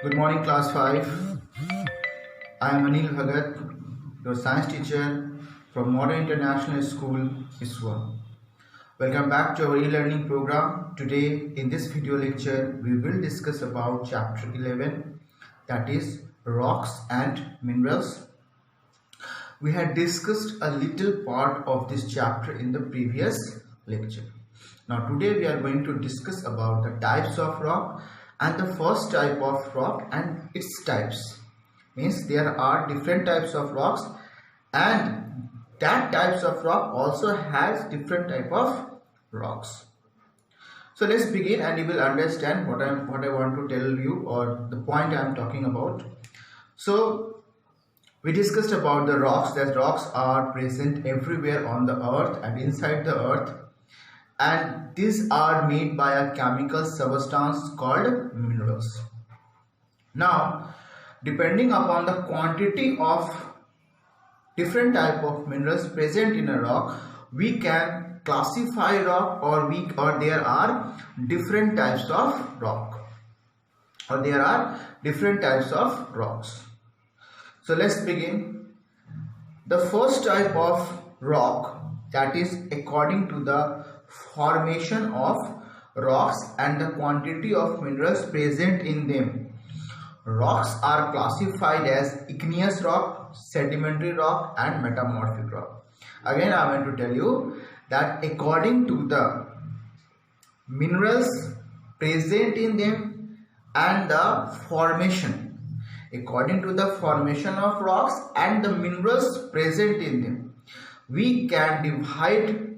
Good morning, class 5. I am Anil Bhagat, your science teacher from Modern International School, ISWA. Welcome back to our e-learning program. Today, in this video lecture, we will discuss about chapter 11, that is rocks and minerals. We had discussed a little part of this chapter in the previous lecture. Now today we are going to discuss about the types of rock and the first type of rock and its types. Means there are different types of rocks and that types of rock also has different type of rocks. So let's begin and you will understand what I want to tell you or the point I am talking about. So we discussed about the rocks, that rocks are present everywhere on the earth and inside the earth, and these are made by a chemical substance called minerals. Now, depending upon the quantity of different type of minerals present in a rock, we can classify rock or there are different types of rock rocks. So let's begin. The first type of rock, that is according to the formation of rocks and the quantity of minerals present in them. Rocks are classified as igneous rock, sedimentary rock and metamorphic rock. Again, I want to tell you that according to the minerals present in them and the formation, according to the formation of rocks and the minerals present in them, we can divide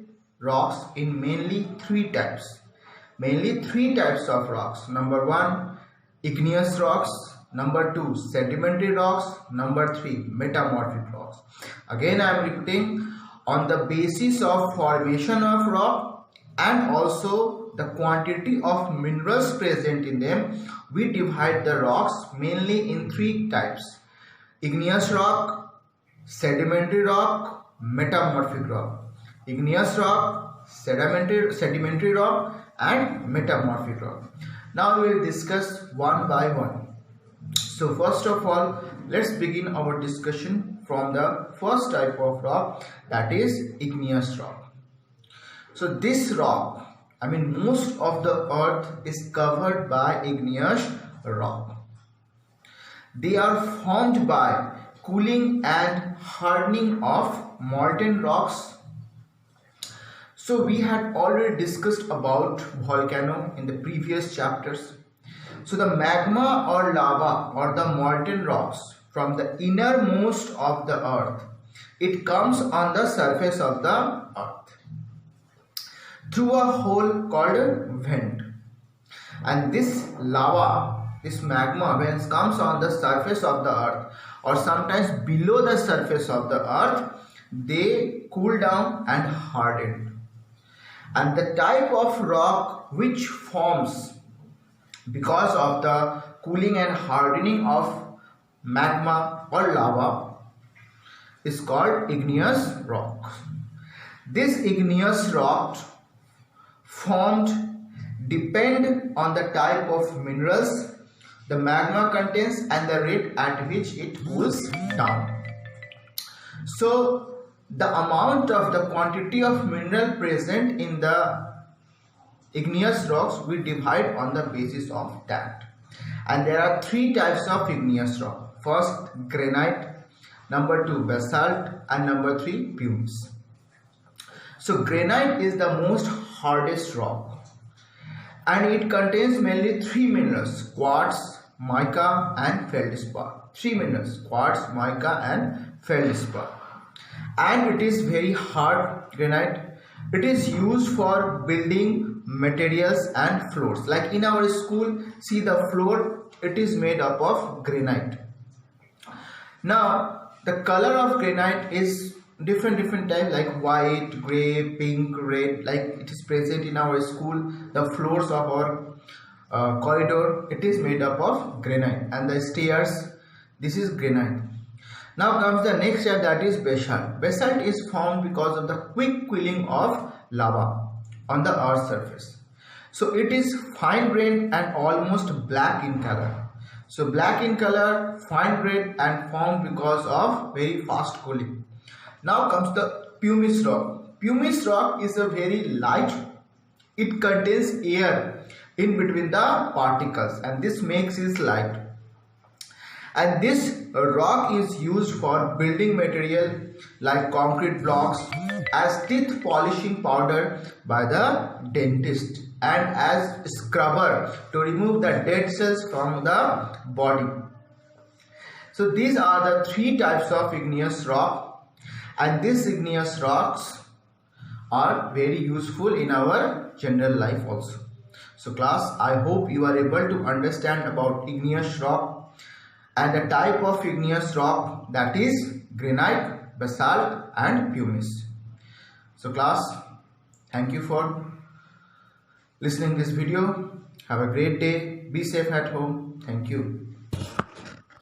rocks in mainly three types. Mainly three types of rocks. Number 1, igneous rocks. Number 2, sedimentary rocks. Number 3, metamorphic rocks. Again, I am repeating, on the basis of formation of rock and also the quantity of minerals present in them, we divide the rocks mainly in three types: igneous rock, sedimentary rock, metamorphic rock. Igneous rock, sedimentary rock and metamorphic rock. Now we will discuss one by one. So first of all, let's begin our discussion from the first type of rock, that is igneous rock. So this rock, most of the earth is covered by igneous rock. They are formed by cooling and hardening of molten rocks. So we had already discussed about volcano in the previous chapters. So the magma or lava or the molten rocks from the innermost of the earth, it comes on the surface of the earth through a hole called vent. And this lava, this magma, when it comes on the surface of the earth or sometimes below the surface of the earth, they cool down and harden. And the type of rock which forms because of the cooling and hardening of magma or lava is called igneous rock. This igneous rock formed depend on the type of minerals the magma contains and the rate at which it cools down. So the amount of the quantity of mineral present in the igneous rocks we divide on the basis of that. And there are three types of igneous rock. First, granite. Number 2, basalt. And number 3, pumice. So granite is the most hardest rock and it contains mainly three minerals: quartz, mica and feldspar. Three minerals: quartz, mica and feldspar. And it is very hard, granite. It is used for building materials and floors. Like in our school, see the floor, it is made up of granite. Now the color of granite is different types, like white, gray, pink, red, like it is present in our school. The floors of our corridor, it is made up of granite, and the stairs, this is granite. Now comes the next type, that is basalt. Basalt is formed because of the quick cooling of lava on the earth's surface. So it is fine grained and almost black in color. So black in color, fine grained and formed because of very fast cooling. Now comes the pumice rock. Pumice rock is a very light. It contains air in between the particles and this makes it light. And this rock is used for building material like concrete blocks, as teeth polishing powder by the dentist, and as scrubber to remove the dead cells from the body. So these are the three types of igneous rock, and these igneous rocks are very useful in our general life also. So class, I hope you are able to understand about igneous rock and the type of igneous rock, that is granite, basalt and pumice. So class, thank you for listening this video. Have a great day. Be safe at home. Thank you.